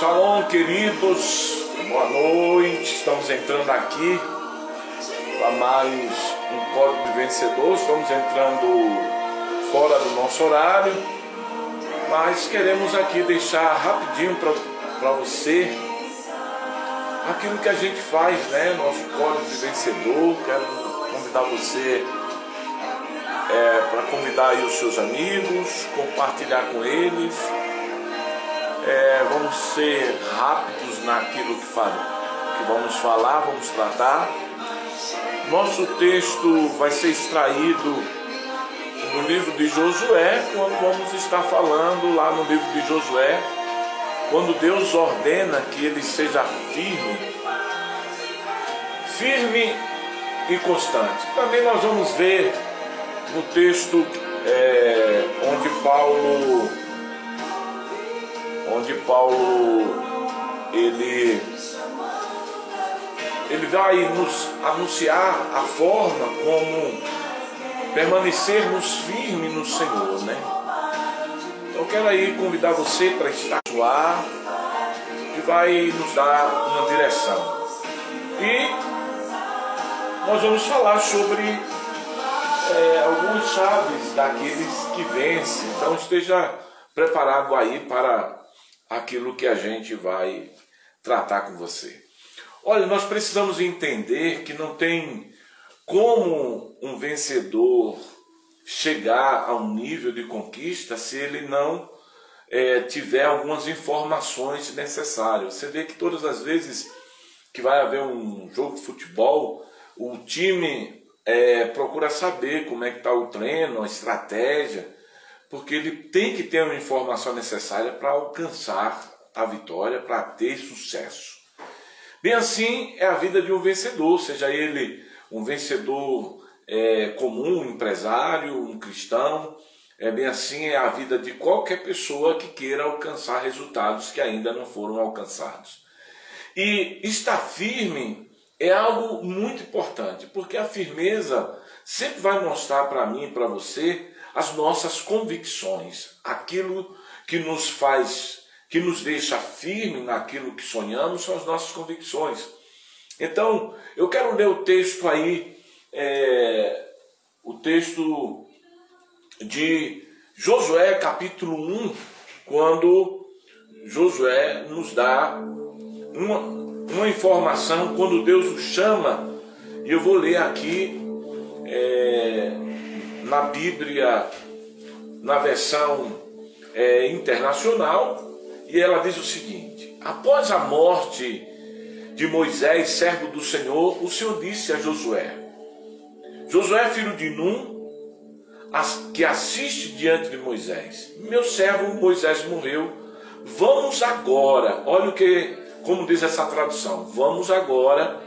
Shalom, queridos, boa noite. Estamos entrando aqui para mais um Código de Vencedor. Estamos entrando fora do nosso horário, mas queremos aqui deixar rapidinho para você aquilo que a gente faz, né? Nosso Código de Vencedor. Quero convidar você para convidar aí os seus amigos, compartilhar com eles. Vamos ser rápidos naquilo que vamos falar, vamos tratar. Nosso texto vai ser extraído do livro de Josué, quando vamos estar falando lá no livro de Josué, quando Deus ordena que ele seja firme e constante. Também nós vamos ver no texto onde Paulo ele vai nos anunciar a forma como permanecermos firmes no Senhor, né? Então eu quero aí convidar você para estar no ar, que vai nos dar uma direção. E nós vamos falar sobre algumas chaves daqueles que vencem. Então esteja preparado aí para aquilo que a gente vai tratar com você. Olha, nós precisamos entender que não tem como um vencedor chegar a um nível de conquista se ele não tiver algumas informações necessárias. Você vê que todas as vezes que vai haver um jogo de futebol, o time procura saber como é que está o treino, a estratégia, porque ele tem que ter uma informação necessária para alcançar a vitória, para ter sucesso. Bem assim é a vida de um vencedor, seja ele um vencedor comum, um empresário, um cristão. Bem assim é a vida de qualquer pessoa que queira alcançar resultados que ainda não foram alcançados. E estar firme é algo muito importante, porque a firmeza sempre vai mostrar para mim e para você as nossas convicções, aquilo que nos faz, que nos deixa firme naquilo que sonhamos, são as nossas convicções. Então, eu quero ler o texto aí, o texto de Josué, capítulo 1, quando Josué nos dá uma informação, quando Deus o chama, e eu vou ler aqui na Bíblia, na versão internacional, e ela diz o seguinte: após a morte de Moisés, servo do Senhor, o Senhor disse a Josué: Josué, filho de Num, que assiste diante de Moisés, meu servo Moisés morreu, vamos agora, olha como diz essa tradução, vamos agora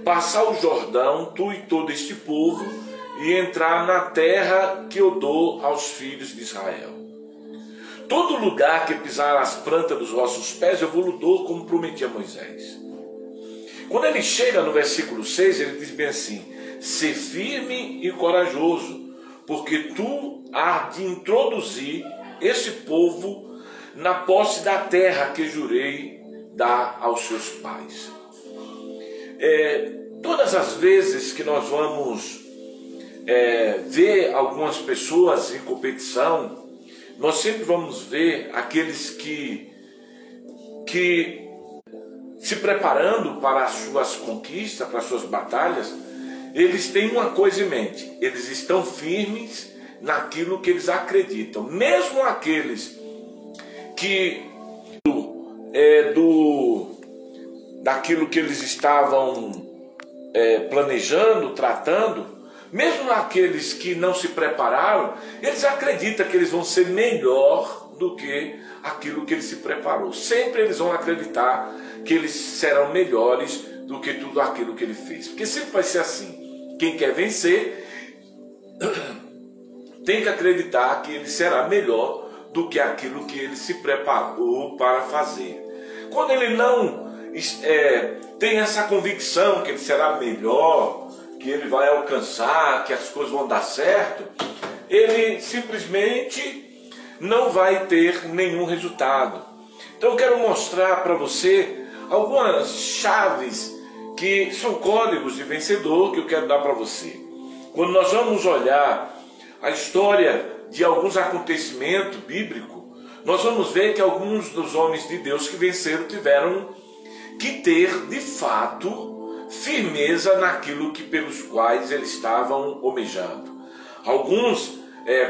passar o Jordão, tu e todo este povo, e entrar na terra que eu dou aos filhos de Israel. Todo lugar que pisar as plantas dos vossos pés, eu vou-lhe dar, como prometi a Moisés. Quando ele chega no versículo 6, ele diz bem assim: ser firme e corajoso, porque tu há de introduzir esse povo na posse da terra que jurei dar aos seus pais. Todas as vezes que nós vamos ver algumas pessoas em competição, nós sempre vamos ver aqueles que se preparando para as suas conquistas, para as suas batalhas, eles têm uma coisa em mente: eles estão firmes naquilo que eles acreditam. Mesmo aqueles que daquilo que eles estavam planejando, tratando, mesmo aqueles que não se prepararam, eles acreditam que eles vão ser melhor do que aquilo que ele se preparou. Sempre eles vão acreditar que eles serão melhores do que tudo aquilo que ele fez. Porque sempre vai ser assim. Quem quer vencer tem que acreditar que ele será melhor do que aquilo que ele se preparou para fazer. Quando ele não tem essa convicção que ele será melhor, que ele vai alcançar, que as coisas vão dar certo, ele simplesmente não vai ter nenhum resultado. Então eu quero mostrar para você algumas chaves que são códigos de vencedor que eu quero dar para você. Quando nós vamos olhar a história de alguns acontecimentos bíblicos, nós vamos ver que alguns dos homens de Deus que venceram tiveram que ter, de fato, firmeza naquilo que pelos quais eles estavam almejando. Alguns,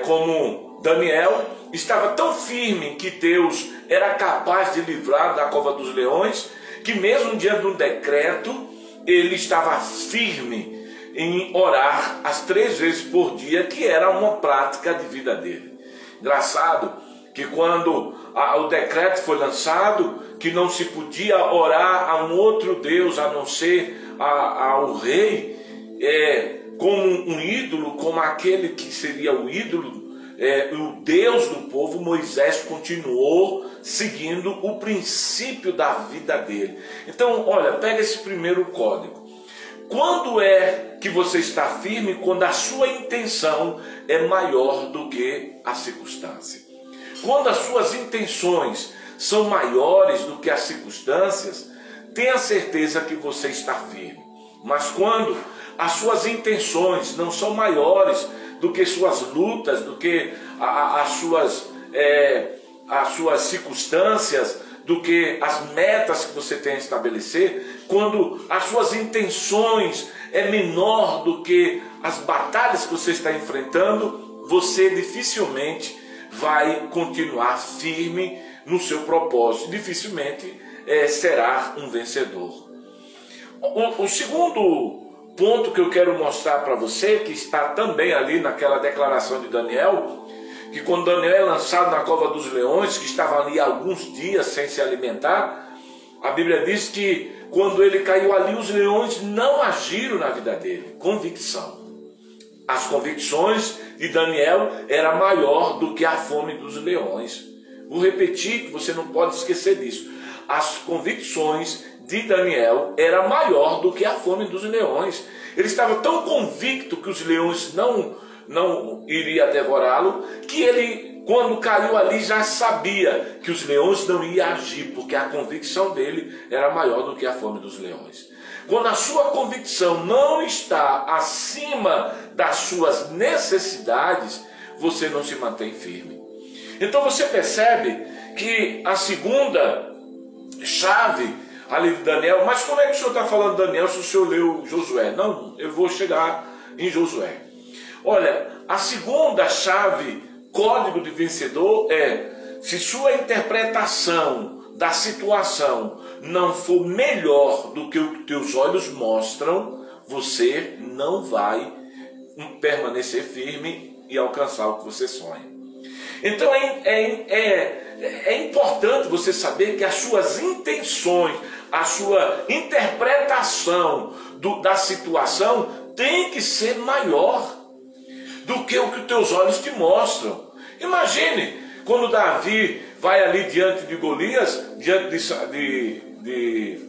como Daniel, estava tão firme que Deus era capaz de livrar da cova dos leões, que mesmo diante de um decreto, ele estava firme em orar as 3 vezes por dia, que era uma prática de vida dele. Engraçado que quando o decreto foi lançado, que não se podia orar a um outro Deus a não ser ao rei, como um ídolo, como aquele que seria o ídolo, o Deus do povo, Moisés continuou seguindo o princípio da vida dele. Então, olha, pega esse primeiro código. Quando é que você está firme? Quando a sua intenção é maior do que a circunstância. Quando as suas intenções são maiores do que as circunstâncias, tenha certeza que você está firme. Mas quando as suas intenções não são maiores do que suas lutas, do que as suas circunstâncias, do que as metas que você tem a estabelecer, quando as suas intenções é menor do que as batalhas que você está enfrentando, você dificilmente vai continuar firme no seu propósito, dificilmente será um vencedor. O segundo ponto que eu quero mostrar para você, que está também ali naquela declaração de Daniel, que quando Daniel é lançado na cova dos leões, que estava ali alguns dias sem se alimentar, a Bíblia diz que quando ele caiu ali, os leões não agiram na vida dele. Convicção. As convicções de Daniel eram maior do que a fome dos leões. Vou repetir que você não pode esquecer disso. As convicções de Daniel eram maior do que a fome dos leões. Ele estava tão convicto que os leões não iriam devorá-lo, que ele, quando caiu ali, já sabia que os leões não iam agir, porque a convicção dele era maior do que a fome dos leões. Quando a sua convicção não está acima das suas necessidades, você não se mantém firme. Então você percebe que a segunda chave ali de Daniel, mas como é que o senhor está falando Daniel se o senhor leu Josué? Não, eu vou chegar em Josué. Olha, a segunda chave, código de vencedor, se sua interpretação da situação não for melhor do que o que teus olhos mostram, você não vai permanecer firme e alcançar o que você sonha. Então é importante você saber que as suas intenções, a sua interpretação da situação tem que ser maior do que o que os teus olhos te mostram. Imagine quando Davi vai ali diante de Golias, diante de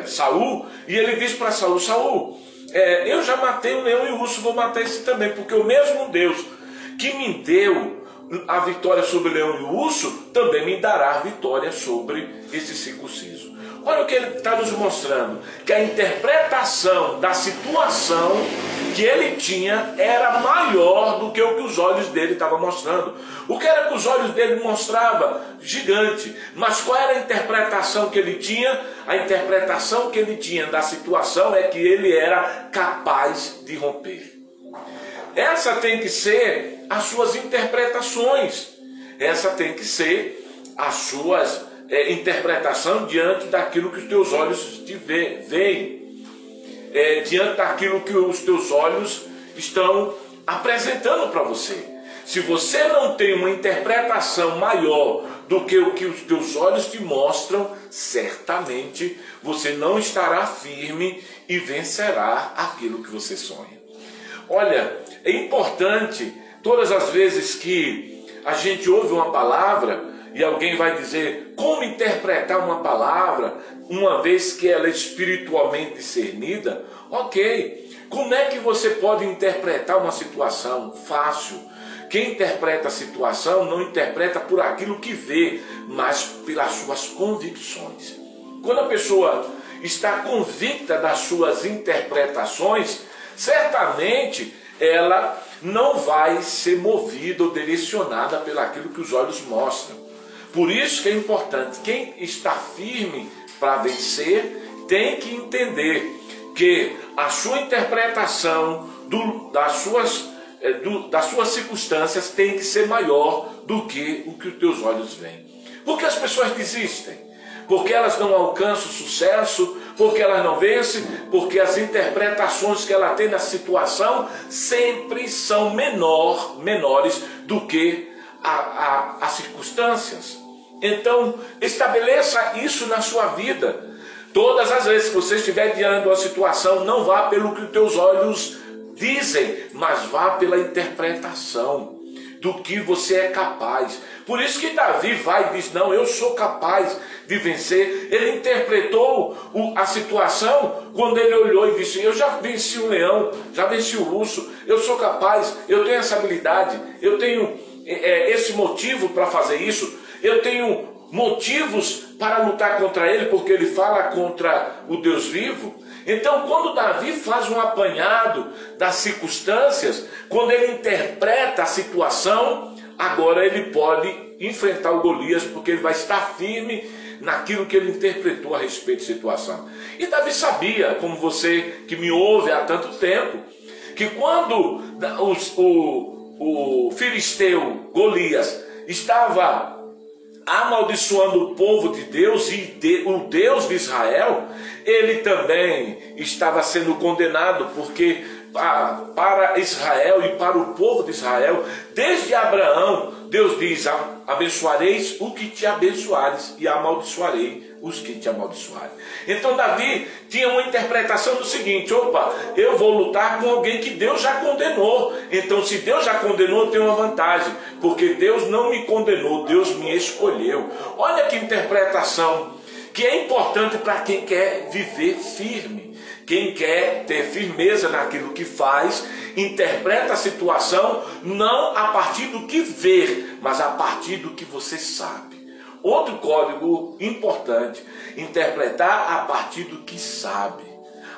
Saul, e ele diz para Saul: Saul, eu já matei o leão e o urso, vou matar esse também, porque o mesmo Deus que me deu a vitória sobre o leão e o urso, também me dará a vitória sobre esse circunciso. Olha o que ele está nos mostrando, que a interpretação da situação que ele tinha era maior do que o que os olhos dele estavam mostrando. O que era que os olhos dele mostravam? Gigante. Mas qual era a interpretação que ele tinha? A interpretação que ele tinha da situação é que ele era capaz de romper. Essa tem que ser as suas interpretações. Essa tem que ser as suas interpretação diante daquilo que os teus olhos te veem, diante daquilo que os teus olhos estão apresentando para você. Se você não tem uma interpretação maior do que o que os teus olhos te mostram, certamente você não estará firme e vencerá aquilo que você sonha. Olha, é importante, todas as vezes que a gente ouve uma palavra e alguém vai dizer como interpretar uma palavra, uma vez que ela é espiritualmente discernida, ok. Como é que você pode interpretar uma situação? Fácil. quem interpreta a situação não interpreta por aquilo que vê, mas pelas suas convicções. Quando a pessoa está convicta das suas interpretações, certamente ela não vai ser movida ou direcionada pelaquilo que os olhos mostram. Por isso que é importante, quem está firme para vencer tem que entender que a sua interpretação das suas circunstâncias tem que ser maior do que o que os teus olhos veem. Por que as pessoas desistem? Porque elas não alcançam sucesso, porque elas não vencem, porque as interpretações que ela tem na situação sempre são menores do que as circunstâncias. Então, estabeleça isso na sua vida. Todas as vezes que você estiver diante de uma situação, não vá pelo que os teus olhos dizem, mas vá pela interpretação do que você é capaz. Por isso que Davi vai e diz, não, eu sou capaz de vencer. Ele interpretou a situação quando ele olhou e disse, eu já venci um leão, já venci o urso, eu sou capaz, eu tenho essa habilidade, eu tenho esse motivo para fazer isso, eu tenho motivos para lutar contra ele, porque ele fala contra o Deus vivo. Então, quando Davi faz um apanhado das circunstâncias, quando ele interpreta a situação, agora ele pode enfrentar o Golias, porque ele vai estar firme naquilo que ele interpretou a respeito da situação. E Davi sabia, como você que me ouve há tanto tempo, que quando o filisteu Golias estava amaldiçoando o povo de Deus e o Deus de Israel, ele também estava sendo condenado, porque para Israel e para o povo de Israel, desde Abraão, Deus diz, abençoareis o que te abençoares e amaldiçoarei os que te amaldiçoarem. Então Davi tinha uma interpretação do seguinte, opa, eu vou lutar com alguém que Deus já condenou. Então se Deus já condenou, eu tenho uma vantagem, porque Deus não me condenou, Deus me escolheu. Olha que interpretação que é importante para quem quer viver firme. Quem quer ter firmeza naquilo que faz, interpreta a situação não a partir do que vê, mas a partir do que você sabe. Outro código importante, interpretar a partir do que sabe.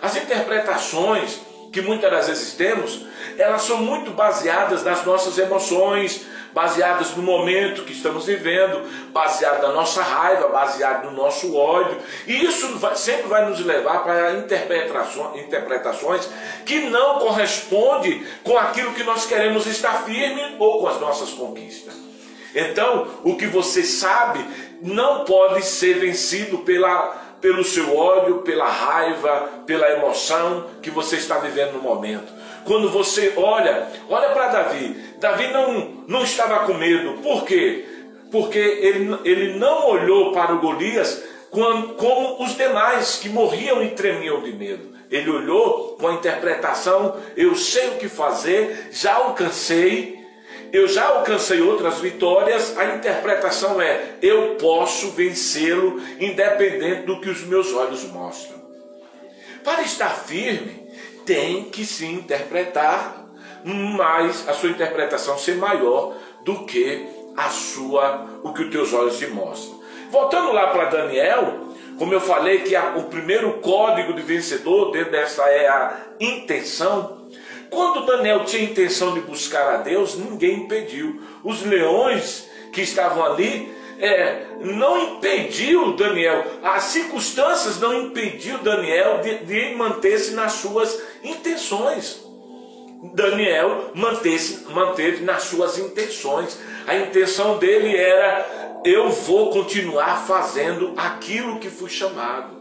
As interpretações que muitas das vezes temos, elas são muito baseadas nas nossas emoções, baseadas no momento que estamos vivendo, baseado na nossa raiva, baseado no nosso ódio. E isso sempre vai nos levar para interpretações que não correspondem com aquilo que nós queremos estar firme ou com as nossas conquistas. Então, o que você sabe não pode ser vencido pelo seu ódio, pela raiva, pela emoção que você está vivendo no momento. Quando você olha para Davi, Davi não estava com medo. Por quê? Porque ele não olhou para o Golias como os demais que morriam e tremiam de medo. Ele olhou com a interpretação, eu sei o que fazer, já alcancei outras vitórias. A interpretação é, eu posso vencê-lo independente do que os meus olhos mostram. Para estar firme, tem que se interpretar, mas a sua interpretação ser maior do que o que os teus olhos te mostram. Voltando lá para Daniel, como eu falei que o primeiro código de vencedor dentro dessa é a intenção. Quando Daniel tinha intenção de buscar a Deus, ninguém impediu. Os leões que estavam ali não impediu Daniel, as circunstâncias não impediu Daniel de manter-se nas suas intenções. Daniel manteve nas suas intenções. A intenção dele era, eu vou continuar fazendo aquilo que fui chamado.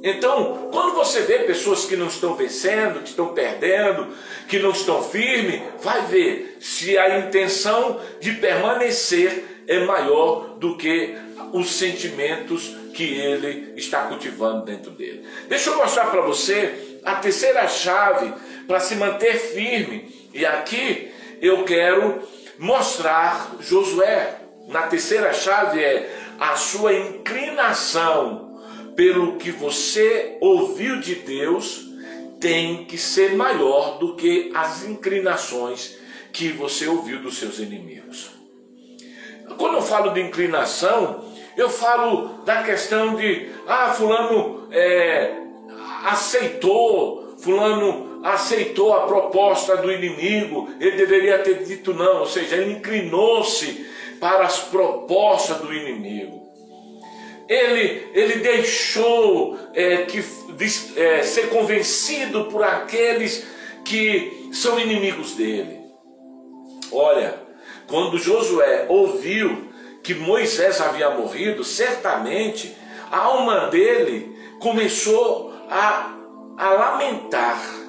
Então, quando você vê pessoas que não estão vencendo, que estão perdendo, que não estão firmes, vai ver se a intenção de permanecer é maior do que os sentimentos que ele está cultivando dentro dele. Deixa eu mostrar para você a terceira chave para se manter firme. E aqui eu quero mostrar Josué. Na terceira chave é a sua inclinação pelo que você ouviu de Deus tem que ser maior do que as inclinações que você ouviu dos seus inimigos. Quando eu falo de inclinação, eu falo da questão de, fulano aceitou a proposta do inimigo, ele deveria ter dito não, ou seja, ele inclinou-se para as propostas do inimigo. Ele deixou ser convencido por aqueles que são inimigos dele. Olha, quando Josué ouviu que Moisés havia morrido, certamente a alma dele começou a lamentar.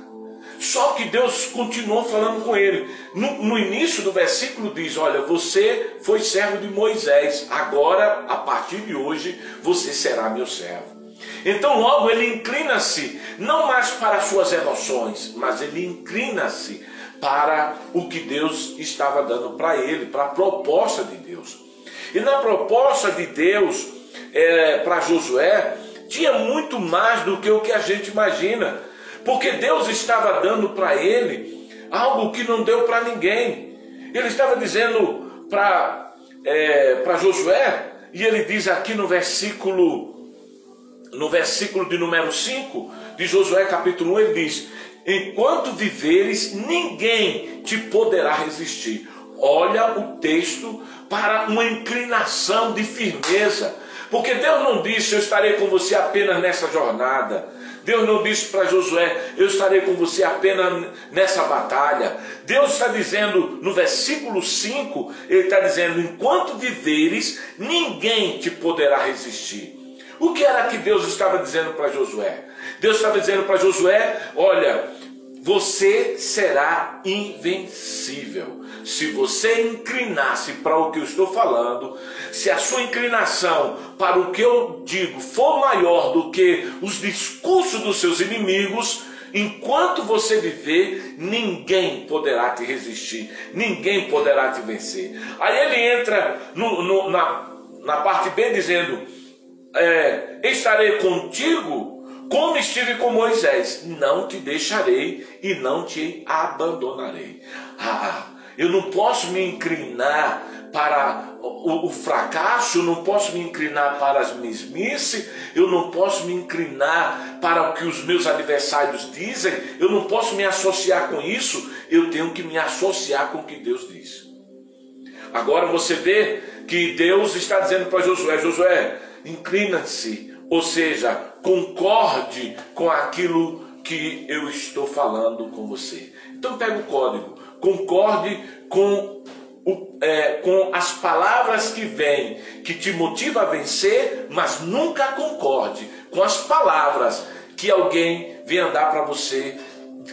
Só que Deus continuou falando com ele. No início do versículo diz, olha, você foi servo de Moisés, agora, a partir de hoje, você será meu servo. Então logo ele inclina-se, não mais para as suas emoções, mas ele inclina-se para o que Deus estava dando para ele, para a proposta de Deus. E na proposta de Deus para Josué, tinha muito mais do que o que a gente imagina. Porque Deus estava dando para ele algo que não deu para ninguém. Ele estava dizendo para Josué, e ele diz aqui no versículo de número 5, de Josué capítulo 1, ele diz, enquanto viveres, ninguém te poderá resistir. Olha o texto para uma inclinação de firmeza. Porque Deus não disse, eu estarei com você apenas nessa jornada. Deus não disse para Josué, eu estarei com você apenas nessa batalha. Deus está dizendo, no versículo 5, ele está dizendo, enquanto viveres, ninguém te poderá resistir. O que era que Deus estava dizendo para Josué? Deus estava dizendo para Josué, olha, você será invencível. Se você inclinar-se para o que eu estou falando, se a sua inclinação para o que eu digo for maior do que os discursos dos seus inimigos, enquanto você viver, ninguém poderá te resistir, ninguém poderá te vencer. Aí ele entra na parte B dizendo, estarei contigo como estive com Moisés, não te deixarei e não te abandonarei. Eu não posso me inclinar para o fracasso, eu não posso me inclinar para as mesmices, eu não posso me inclinar para o que os meus adversários dizem, eu não posso me associar com isso, eu tenho que me associar com o que Deus diz. Agora você vê que Deus está dizendo para Josué, Josué, inclina-se, ou seja, concorde com aquilo que eu estou falando com você. Então pega o código, concorde com as palavras que vêm, que te motiva a vencer, mas nunca concorde com as palavras que alguém vem andar para você,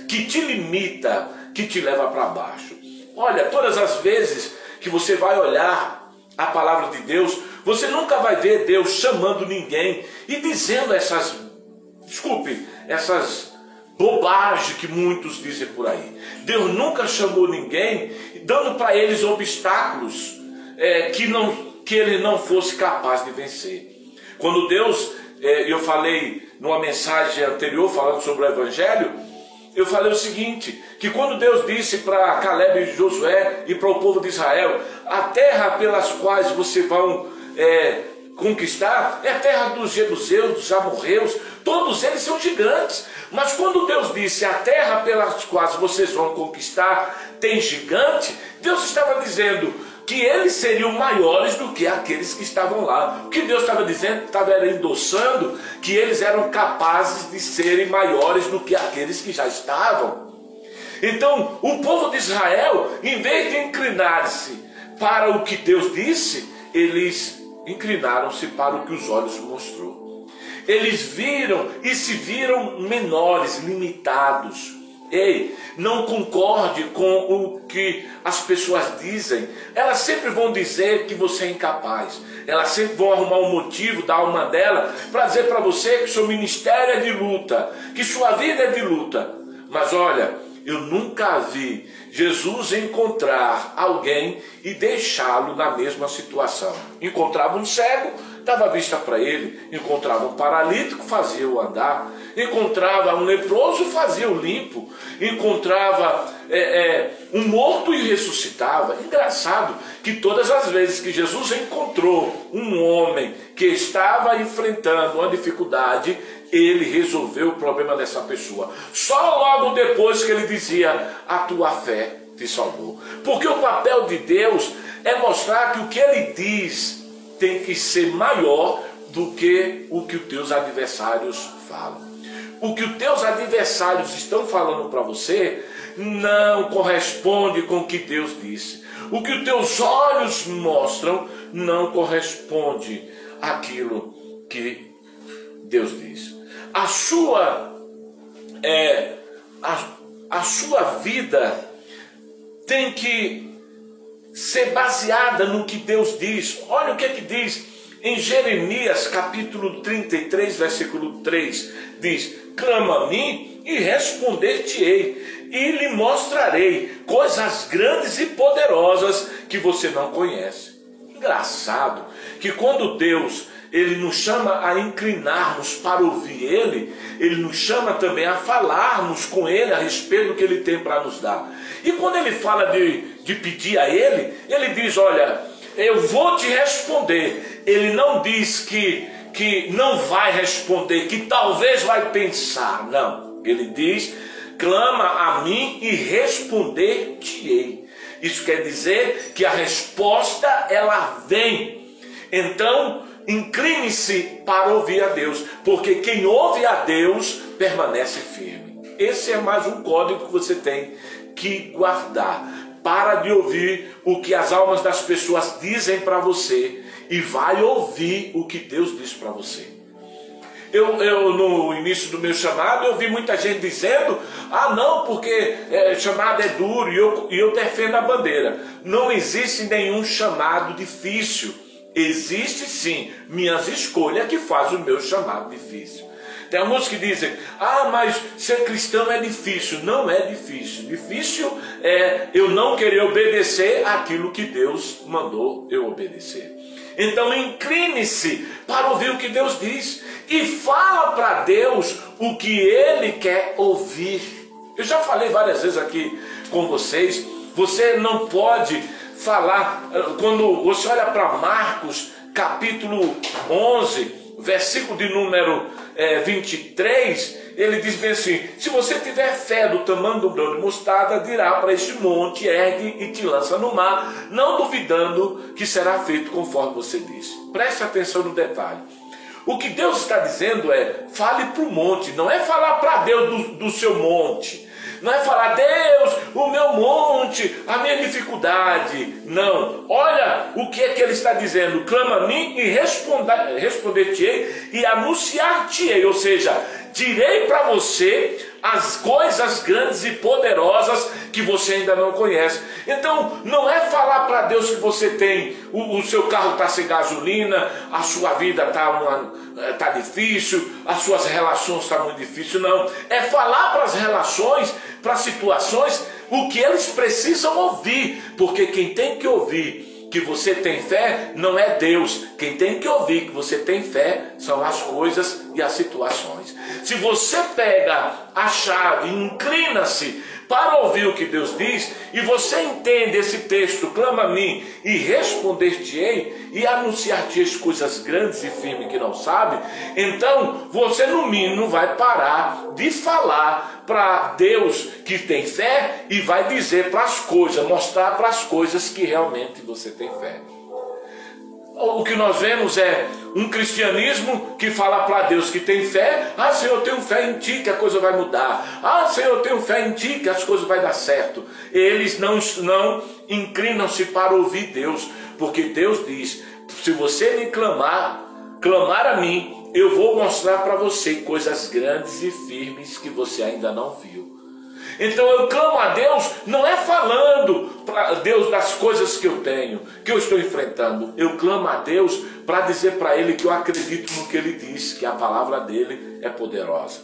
que te limita, que te leva para baixo. Olha, todas as vezes que você vai olhar a palavra de Deus, você nunca vai ver Deus chamando ninguém e dizendo essas bobagens que muitos dizem por aí. Deus nunca chamou ninguém dando para eles obstáculos que ele não fosse capaz de vencer. Quando Deus, eu falei numa mensagem anterior falando sobre o Evangelho, eu falei o seguinte, que quando Deus disse para Caleb e Josué e para o povo de Israel, a terra pelas quais vocês vão conquistar é a terra dos jebuseus, dos amorreus, todos eles são gigantes. Mas quando Deus disse a terra pelas quais vocês vão conquistar tem gigante, Deus estava dizendo que eles seriam maiores do que aqueles que estavam lá. O que Deus estava dizendo, estava endossando que eles eram capazes de serem maiores do que aqueles que já estavam. Então o povo de Israel, em vez de inclinar-se para o que Deus disse, eles inclinaram-se para o que os olhos mostrou. Eles viram e se viram menores, limitados. Ei, não concorde com o que as pessoas dizem. Elas sempre vão dizer que você é incapaz. Elas sempre vão arrumar um motivo da alma dela para dizer para você que seu ministério é de luta, que sua vida é de luta. Mas olha, eu nunca vi Jesus encontrar alguém e deixá-lo na mesma situação. Encontrava um cego, dava vista para ele. Encontrava um paralítico, fazia-o andar. Encontrava um leproso, fazia-o limpo. Encontrava um morto e ressuscitava. Engraçado que todas as vezes que Jesus encontrou um homem que estava enfrentando uma dificuldade, ele resolveu o problema dessa pessoa. Só logo depois que ele dizia: a tua fé te salvou. Porque o papel de Deus é mostrar que o que ele diz tem que ser maior do que o que os teus adversários falam. O que os teus adversários estão falando para você não corresponde com o que Deus disse. O que os teus olhos mostram não corresponde àquilo que Deus diz. A sua vida tem que ser baseada no que Deus diz. Olha o que é que diz em Jeremias capítulo 33, versículo 3. Diz: clama a mim e responder-te-ei, e lhe mostrarei coisas grandes e poderosas que você não conhece. Engraçado que quando Deus ele nos chama a inclinarmos para ouvir ele nos chama também a falarmos com ele a respeito do que ele tem para nos dar. E quando ele fala de pedir a ele diz: olha, eu vou te responder. Ele não diz que não vai responder, que talvez vai pensar. Não, ele diz: clama a mim e responder-te-ei. Isso quer dizer que a resposta ela vem. Então incline-se para ouvir a Deus, porque quem ouve a Deus permanece firme. Esse é mais um código que você tem que guardar. Para de ouvir o que as almas das pessoas dizem para você e vai ouvir o que Deus diz para você. Eu no início do meu chamado, eu vi muita gente dizendo: ah não, porque chamado é duro, e eu defendo a bandeira. Não existe nenhum chamado difícil. Existe sim minhas escolhas que fazem o meu chamado difícil. Tem alguns que dizem: ah, mas ser cristão é difícil. Não é difícil. Difícil é eu não querer obedecer aquilo que Deus mandou eu obedecer. Então incline-se para ouvir o que Deus diz e fala para Deus o que Ele quer ouvir. Eu já falei várias vezes aqui com vocês, você não pode falar, quando você olha para Marcos capítulo 11, versículo de número 23, ele diz bem assim: se você tiver fé do tamanho do grão de mostarda, dirá para este monte: ergue e te lança no mar, não duvidando que será feito conforme você disse. Preste atenção no detalhe. O que Deus está dizendo é: fale para o monte. Não é falar para Deus do seu monte. Não é falar: Deus, o meu monte, a minha dificuldade. Não. Olha o que é que ele está dizendo: clama a mim e responder-te-ei e anunciar-te-ei. Ou seja, direi para você as coisas grandes e poderosas que você ainda não conhece. Então não é falar para Deus que você tem, o seu carro está sem gasolina, a sua vida está difícil, as suas relações estão muito difíceis. Não, é falar para as relações, para as situações, o que eles precisam ouvir. Porque quem tem que ouvir que você tem fé não é Deus. Quem tem que ouvir que você tem fé são as coisas e as situações. Se você pega a chave e inclina-se para ouvir o que Deus diz, e você entende esse texto: clama a mim e responder-te-ei e anunciar-te as coisas grandes e firmes que não sabe, então você no mínimo vai parar de falar para Deus que tem fé e vai dizer para as coisas, mostrar para as coisas que realmente você tem fé. O que nós vemos é um cristianismo que fala para Deus que tem fé: ah, Senhor, eu tenho fé em Ti que a coisa vai mudar. Ah, Senhor, eu tenho fé em Ti que as coisas vão dar certo. Eles não inclinam-se para ouvir Deus, porque Deus diz: se você me clamar a mim, eu vou mostrar para você coisas grandes e firmes que você ainda não viu. Então eu clamo a Deus, não é falando para Deus das coisas que eu tenho, que eu estou enfrentando. Eu clamo a Deus para dizer para Ele que eu acredito no que Ele diz, que a palavra dEle é poderosa.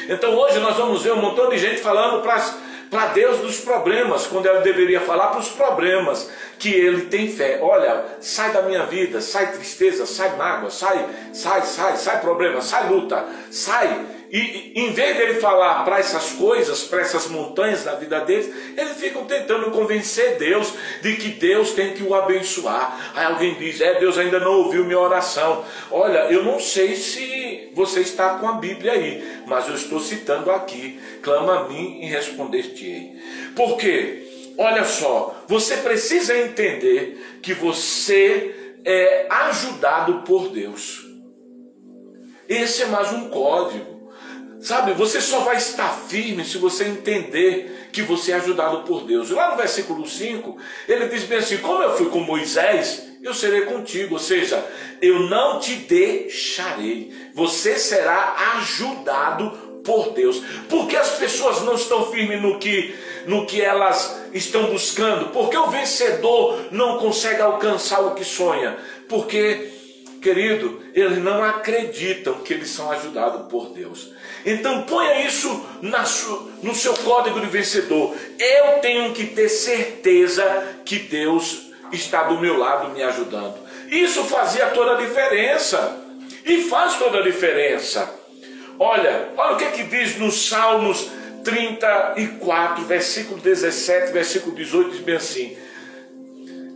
Então hoje nós vamos ver um montão de gente falando para Deus dos problemas, quando ela deveria falar para os problemas que ele tem fé. Olha, sai da minha vida, sai tristeza, sai mágoa, sai problema, sai luta, sai. E em vez dele falar para essas coisas, para essas montanhas da vida deles, eles ficam tentando convencer Deus de que Deus tem que o abençoar. Aí alguém diz, Deus ainda não ouviu minha oração. Olha, eu não sei se você está com a Bíblia aí, mas eu estou citando aqui, clama a mim e responder-te-ei. Por quê? Olha só, você precisa entender que você é ajudado por Deus. Esse é mais um código. Sabe, você só vai estar firme se você entender que você é ajudado por Deus. Lá no versículo 5, ele diz bem assim, como eu fui com Moisés, eu serei contigo. Ou seja, eu não te deixarei. Você será ajudado por Deus. Por que as pessoas não estão firmes no que elas estão buscando? Por que o vencedor não consegue alcançar o que sonha? Porque, querido, eles não acreditam que eles são ajudados por Deus. Então ponha isso no seu código de vencedor. Eu tenho que ter certeza que Deus está do meu lado me ajudando. Isso fazia toda a diferença. E faz toda a diferença. Olha o que diz nos Salmos 34, versículo 17, versículo 18, diz bem assim: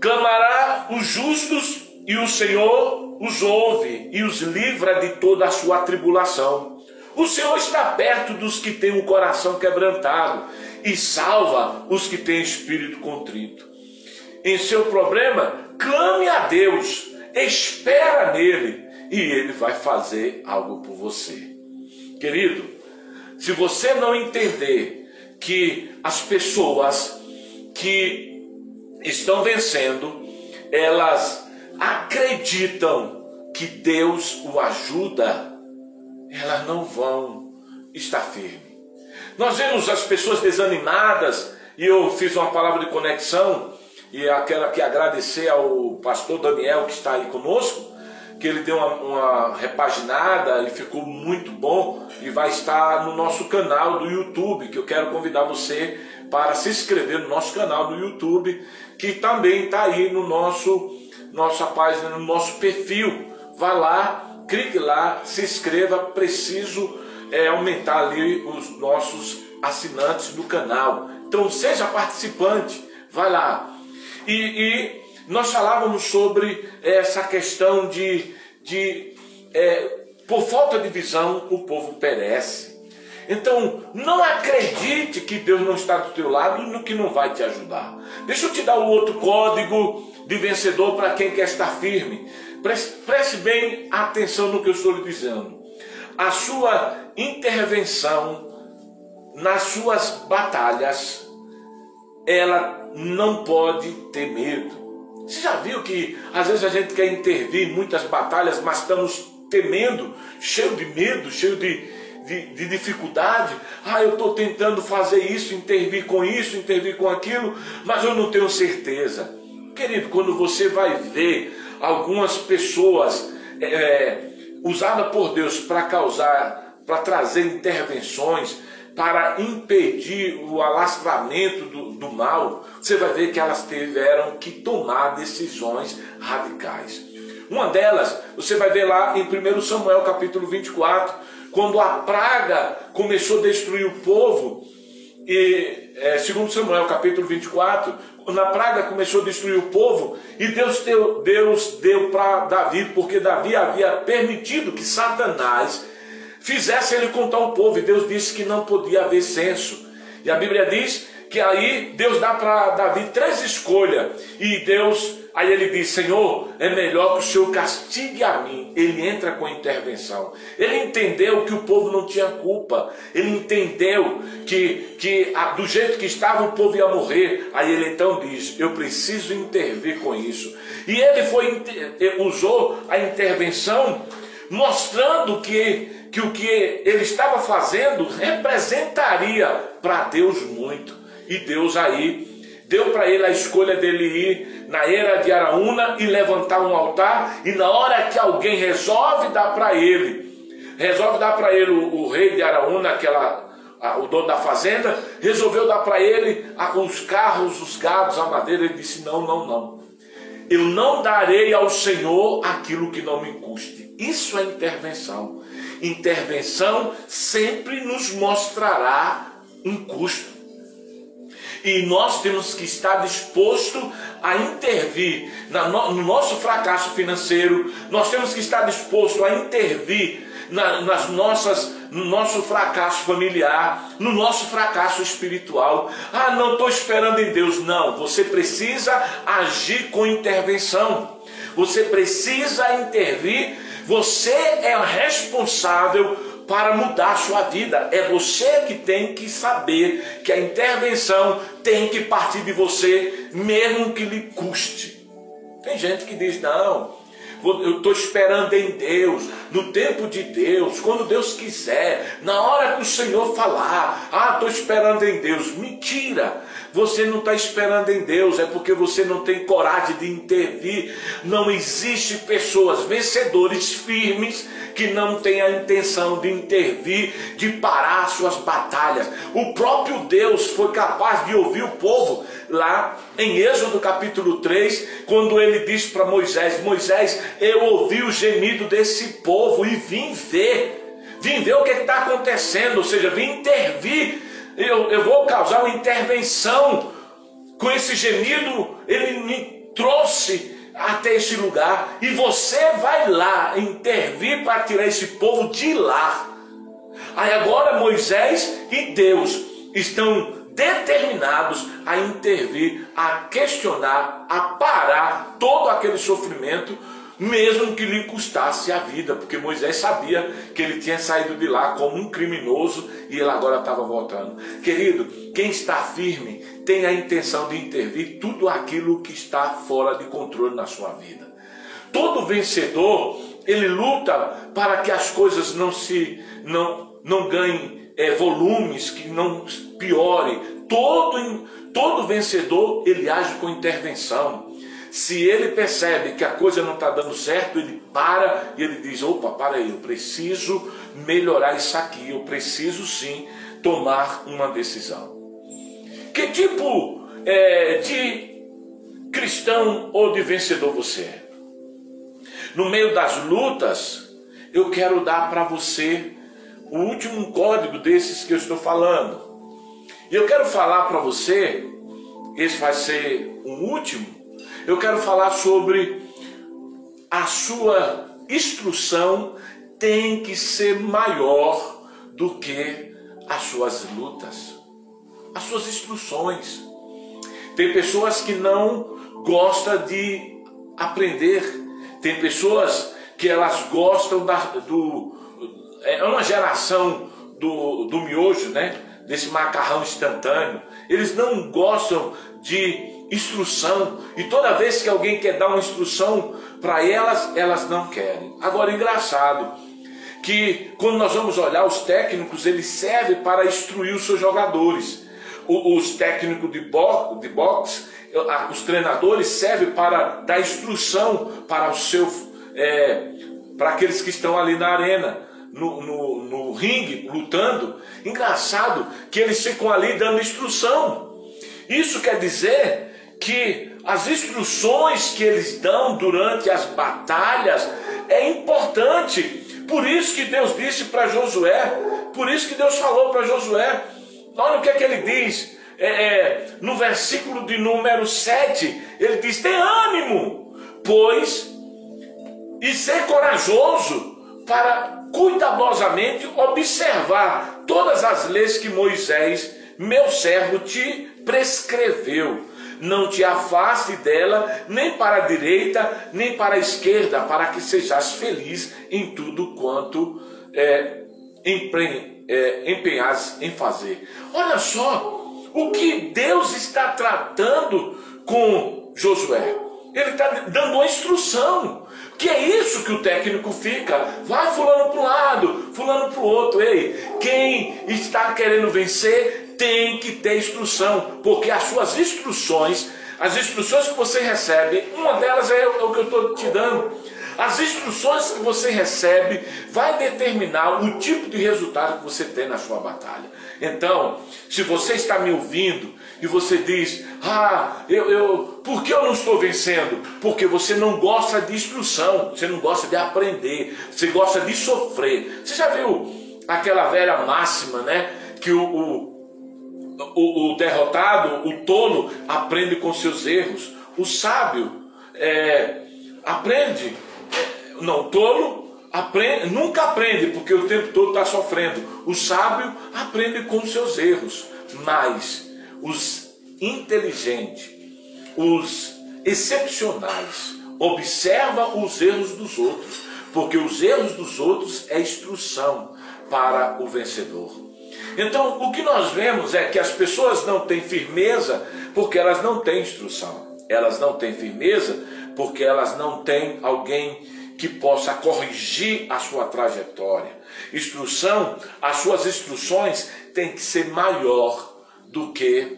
clamará os justos e o Senhor os ouve e os livra de toda a sua tribulação. O Senhor está perto dos que têm o coração quebrantado e salva os que têm espírito contrito. Em seu problema, clame a Deus, espera nele e ele vai fazer algo por você. Querido, se você não entender que as pessoas que estão vencendo, elas acreditam que Deus o ajuda, elas não vão estar firmes. Nós vemos as pessoas desanimadas, e eu fiz uma palavra de conexão, e eu quero aqui agradecer ao pastor Daniel que está aí conosco, que ele deu uma repaginada e ficou muito bom, e vai estar no nosso canal do YouTube, que eu quero convidar você para se inscrever no nosso canal do YouTube, que também está aí no nossa página, no nosso perfil. Vá lá, clique lá, se inscreva. Preciso aumentar ali os nossos assinantes do canal. Então seja participante, vai lá. E nós falávamos sobre essa questão por falta de visão o povo perece. Então não acredite que Deus não está do teu lado e no que não vai te ajudar. Deixa eu te dar o outro código de vencedor para quem quer estar firme. Preste bem atenção no que eu estou lhe dizendo. A sua intervenção nas suas batalhas, ela não pode ter medo. Você já viu que às vezes a gente quer intervir em muitas batalhas, mas estamos temendo, cheio de medo, cheio de dificuldade? Eu estou tentando fazer isso, intervir com aquilo, mas eu não tenho certeza. Querido, quando você vai ver algumas pessoas usadas por Deus para trazer intervenções, para impedir o alastramento do mal, você vai ver que elas tiveram que tomar decisões radicais. Uma delas, você vai ver lá em 1 Samuel capítulo 24, quando a praga começou a destruir o povo, e 2 Samuel capítulo 24, quando a praga começou a destruir o povo, e Deus deu para Davi, porque Davi havia permitido que Satanás fizesse ele contar o povo, e Deus disse que não podia haver censo. E a Bíblia diz que aí Deus dá para Davi 3 escolhas, e aí ele diz: Senhor, é melhor que o Senhor castigue a mim. Ele entra com intervenção. Ele entendeu que o povo não tinha culpa. Ele entendeu que do jeito que estava o povo ia morrer. Aí ele então diz: eu preciso intervir com isso. E ele usou a intervenção, mostrando que o que ele estava fazendo representaria para Deus muito. E Deus aí deu para ele a escolha dele ir na era de Araúna e levantar um altar. E na hora que alguém resolve dar para ele o rei de Araúna, o dono da fazenda, resolveu dar para ele os carros, os gados, a madeira. Ele disse: não, não, não. Eu não darei ao Senhor aquilo que não me custe. Isso é intervenção. Intervenção sempre nos mostrará um custo. E nós temos que estar disposto a intervir no nosso fracasso financeiro. Nós temos que estar disposto a intervir no nosso fracasso familiar, no nosso fracasso espiritual. Ah, não estou esperando em Deus. Não, você precisa agir com intervenção. Você precisa intervir. Você é responsável para mudar a sua vida. É você que tem que saber que a intervenção tem que partir de você, mesmo que lhe custe. Tem gente que diz: não, eu estou esperando em Deus, no tempo de Deus, quando Deus quiser, na hora que o Senhor falar. Ah, estou esperando em Deus. Mentira! Você não está esperando em Deus, é porque você não tem coragem de intervir. Não existe pessoas vencedores firmes que não têm a intenção de intervir, de parar suas batalhas. O próprio Deus foi capaz de ouvir o povo lá em Êxodo capítulo 3, quando ele disse para Moisés: Moisés, eu ouvi o gemido desse povo e vim ver o que está acontecendo, ou seja, vim intervir. Eu vou causar uma intervenção. Com esse gemido, ele me trouxe até esse lugar, e você vai lá intervir para tirar esse povo de lá. Aí agora Moisés e Deus estão determinados a intervir, a questionar, a parar todo aquele sofrimento, mesmo que lhe custasse a vida, porque Moisés sabia que ele tinha saído de lá como um criminoso e ele agora estava voltando. Querido, quem está firme tem a intenção de intervir tudo aquilo que está fora de controle na sua vida. Todo vencedor, ele luta para que as coisas não ganhem volumes, que não piore. Todo vencedor, ele age com intervenção. Se ele percebe que a coisa não está dando certo, ele para e ele diz: opa, para aí, eu preciso melhorar isso aqui, eu preciso sim tomar uma decisão. Que tipo de cristão ou de vencedor você é? No meio das lutas, eu quero dar para você o último código desses que eu estou falando. E eu quero falar para você, esse vai ser o último. Eu quero falar sobre a sua instrução tem que ser maior do que as suas lutas, as suas instruções. Tem pessoas que não gostam de aprender, tem pessoas que elas gostam é uma geração do miojo, né? Desse macarrão instantâneo. Eles não gostam de instrução, e toda vez que alguém quer dar uma instrução para elas, elas não querem. Agora, engraçado que quando nós vamos olhar os técnicos, eles servem para instruir os seus jogadores. Os técnicos de boxe, os treinadores servem para dar instrução para para aqueles que estão ali na arena, no ringue, lutando. Engraçado que eles ficam ali dando instrução. Isso quer dizer que as instruções que eles dão durante as batalhas é importante. Por isso que Deus disse para Josué, por isso que Deus falou para Josué. Olha o que é que ele diz, no versículo de número 7, ele diz: tem ânimo, pois, e ser corajoso para cuidadosamente observar todas as leis que Moisés, meu servo, te prescreveu. Não te afaste dela, nem para a direita, nem para a esquerda, para que sejas feliz em tudo quanto empenhares em fazer. Olha só o que Deus está tratando com Josué. Ele está dando uma instrução. Que é isso que o técnico fica. Vai fulano para um lado, fulano para o outro. Ei, quem está querendo vencer tem que ter instrução. Porque as suas instruções, as instruções que você recebe, uma delas é o que eu estou te dando. As instruções que você recebe vai determinar o tipo de resultado que você tem na sua batalha. Então, se você está me ouvindo e você diz, por que eu não estou vencendo? Porque você não gosta de instrução, você não gosta de aprender, você gosta de sofrer. Você já viu aquela velha máxima, né? Que o derrotado, o tolo, aprende com seus erros. O sábio aprende. Não, o tolo nunca aprende, porque o tempo todo está sofrendo. O sábio aprende com seus erros. Mas os inteligentes, os excepcionais, observam os erros dos outros, porque os erros dos outros é instrução para o vencedor. Então, o que nós vemos é que as pessoas não têm firmeza porque elas não têm instrução. Elas não têm firmeza porque elas não têm alguém que possa corrigir a sua trajetória. Instrução, as suas instruções têm que ser maior do que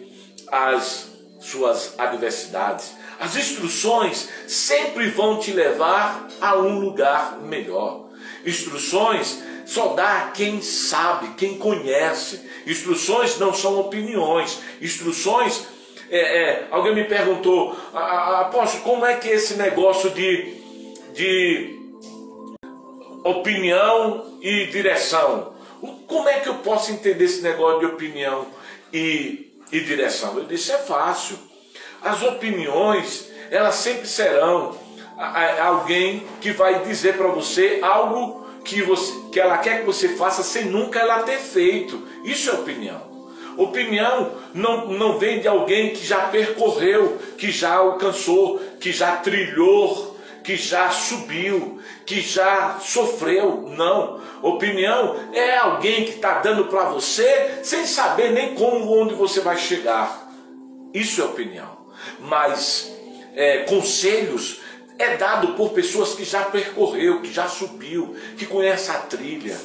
as suas adversidades. As instruções sempre vão te levar a um lugar melhor. Instruções só dá quem sabe, quem conhece. Instruções não são opiniões. Instruções, alguém me perguntou, apóstolo, como é que é esse negócio de opinião e direção? Como é que eu posso entender esse negócio de opinião e direção? Eu disse, é fácil. As opiniões, elas sempre serão alguém que vai dizer para você algo que ela quer que você faça sem nunca ela ter feito. Isso é opinião. Opinião não vem de alguém que já percorreu, que já alcançou, que já trilhou, que já subiu, que já sofreu. Não. Opinião é alguém que está dando para você sem saber nem onde você vai chegar. Isso é opinião. Mas conselhos é dado por pessoas que já percorreu, que já subiu, que conhece a trilha.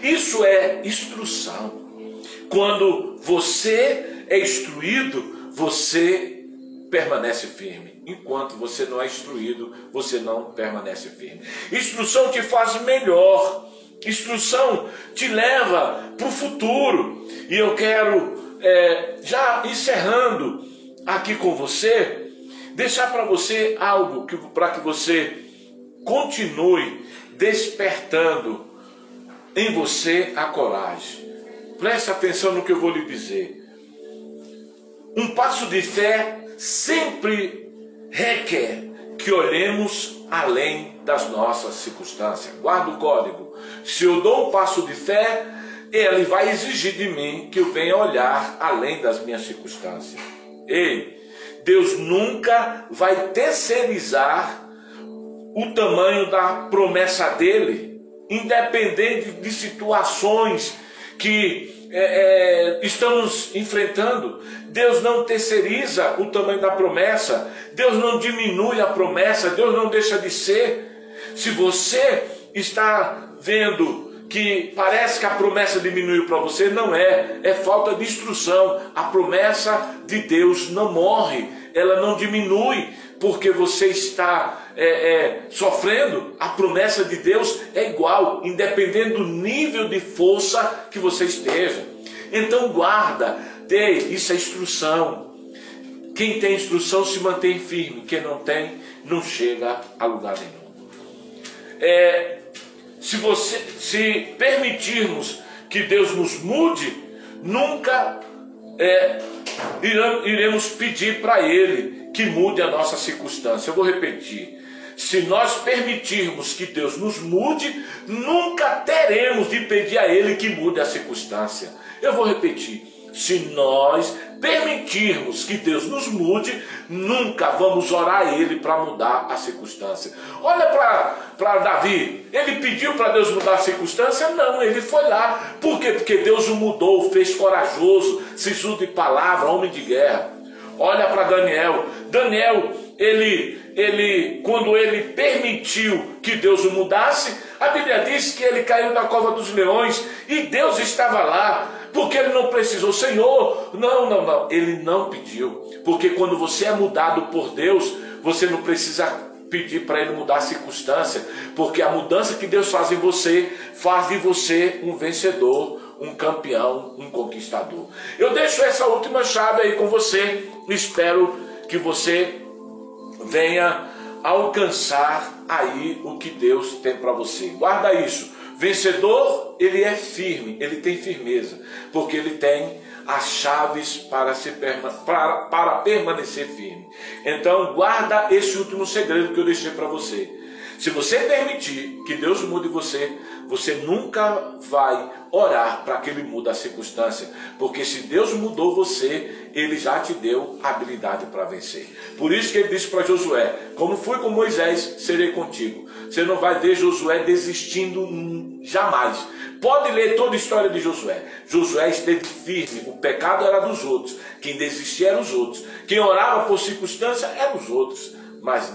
Isso é instrução. Quando você é instruído, você permanece firme. Enquanto você não é instruído, você não permanece firme. Instrução te faz melhor. Instrução te leva para o futuro. E eu quero, já encerrando aqui com você, deixar para você algo para que você continue despertando em você a coragem. Preste atenção no que eu vou lhe dizer. Um passo de fé sempre requer que olhemos além das nossas circunstâncias. Guarda o código. Se eu dou um passo de fé, ele vai exigir de mim que eu venha olhar além das minhas circunstâncias. Ei, Deus nunca vai terceirizar o tamanho da promessa dele, independente de situações que estamos enfrentando. Deus não terceiriza o tamanho da promessa, Deus não diminui a promessa, Deus não deixa de ser. Se você está vendo que parece que a promessa diminuiu para você, não é falta de instrução. A promessa de Deus não morre, ela não diminui porque você está sofrendo. A promessa de Deus é igual, independente do nível de força que você esteja. Então guarda, isso é instrução. Quem tem instrução se mantém firme, quem não tem, não chega a lugar nenhum. Se permitirmos que Deus nos mude, nunca iremos pedir para Ele que mude a nossa circunstância. Eu vou repetir. Se nós permitirmos que Deus nos mude, nunca teremos de pedir a Ele que mude a circunstância. Eu vou repetir. Se nós permitirmos que Deus nos mude, nunca vamos orar a Ele para mudar a circunstância. Olha para Davi. Ele pediu para Deus mudar a circunstância? Não, ele foi lá. Por quê? Porque Deus o mudou, o fez corajoso, sisudo de palavra, homem de guerra. Olha para Daniel. Daniel, quando ele permitiu que Deus o mudasse, a Bíblia diz que ele caiu na cova dos leões e Deus estava lá. Porque ele não precisou, Senhor, não, ele não pediu. Porque quando você é mudado por Deus, você não precisa pedir para Ele mudar a circunstância, porque a mudança que Deus faz em você, faz de você um vencedor, um campeão, um conquistador. Eu deixo essa última chave aí com você, espero que você venha alcançar aí o que Deus tem para você. Guarda isso, vencedor, ele é firme, ele tem firmeza, porque ele tem as chaves para permanecer firme. Então guarda esse último segredo que eu deixei para você. Se você permitir que Deus mude você, você nunca vai orar para que Ele mude a circunstância, porque se Deus mudou você, Ele já te deu a habilidade para vencer. Por isso que Ele disse para Josué: como fui com Moisés, serei contigo. Você não vai ver Josué desistindo jamais. Pode ler toda a história de Josué. Josué esteve firme, o pecado era dos outros, quem desistia eram os outros, quem orava por circunstância eram os outros. Mas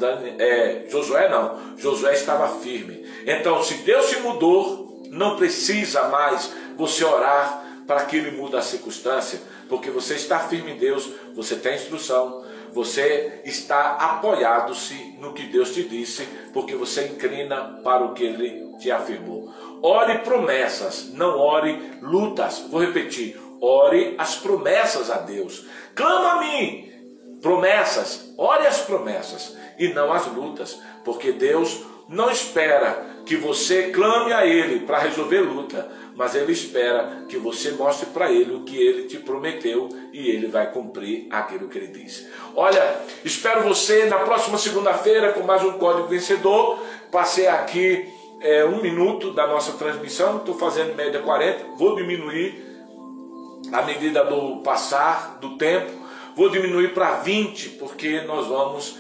Josué não, Josué estava firme. Então, se Deus te mudou, não precisa mais você orar para que Ele mude a circunstância, porque você está firme em Deus, você tem instrução, você está apoiado-se no que Deus te disse, porque você inclina para o que Ele te afirmou. Ore promessas, não ore lutas. Vou repetir, ore as promessas a Deus. Clama a mim. Promessas, ore as promessas e não as lutas, porque Deus não espera que você clame a Ele para resolver luta, mas Ele espera que você mostre para Ele o que Ele te prometeu e Ele vai cumprir aquilo que Ele disse. Olha, espero você na próxima segunda-feira com mais um Código Vencedor. Passei aqui 1 minuto da nossa transmissão, estou fazendo média 40, vou diminuir à medida do passar do tempo. Vou diminuir para 20, porque nós vamos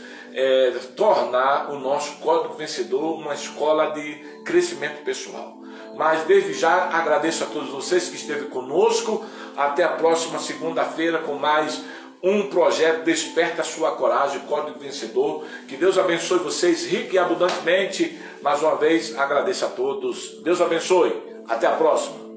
tornar o nosso Código Vencedor uma escola de crescimento pessoal. Mas desde já agradeço a todos vocês que esteve conosco. Até a próxima segunda-feira com mais um projeto Desperta a Sua Coragem, Código Vencedor. Que Deus abençoe vocês rico e abundantemente. Mais uma vez agradeço a todos. Deus abençoe. Até a próxima.